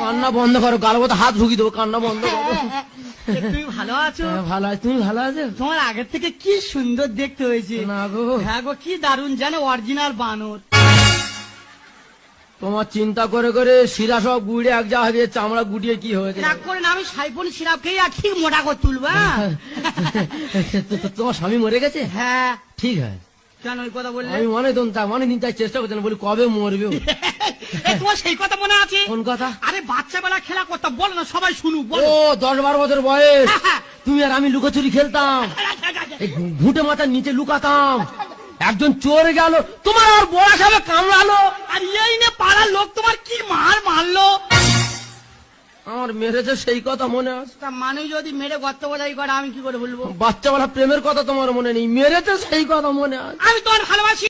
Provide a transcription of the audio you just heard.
কান্না বন্ধ করো, গাল মতো হাত ঢুকি দেবো, কান্না বন্ধ করো। তুমি ভালো আছো? ভালো আছি, তুমি ভালো আছো? তোমার আগের থেকে কি সুন্দর দেখতে হয়েছে। না গো, হ্যাঁ গো, কি দারুণ জানো, অরিজিনাল বানর। তোমার চিন্তা করে করে শিরা সব গুড়ে এক জায়গা দিয়ে চামড়া গুটিয়ে কি হয়েছে। রাগ করে না, আমি সাইফোন সিরাপ খেয়ে আর ঠিক মোটা করে তুলবা। তোমার স্বামী মরে গেছে? হ্যাঁ। ঠিক আছে, কেন ওই কথা বললে? আমি মনে দিন তাই চেষ্টা করছিলাম, বলি কবে মরবে। তোমার সেই কথা মনে আছে? কোন কথা? আরে বাচ্চা বেলা খেলা করতাম, বলো না সবাই শুনুক। ও 10-12 বছর বয়স, তুমি আর আমি লুকোচুরি খেলতাম, এই ঘুঁটে মাথার নিচে লুকাতাম, একজন চোর গেল, তোমার আর বড় সাহেব কামড়ালো, আর এই নে পাড়ার লোক তোমার কি মারলো। আমার মেরেছে সেই কথা মনে আছে। তা মানুষ যদি মেরে গর্ত বোঝাই করে আমি কি করে বলবো? বাচ্চাবেলা প্রেমের কথা তোমার মনে নেই, মেরেছে সেই কথা মনে আছে। আমি তোমার ভালোবাসি।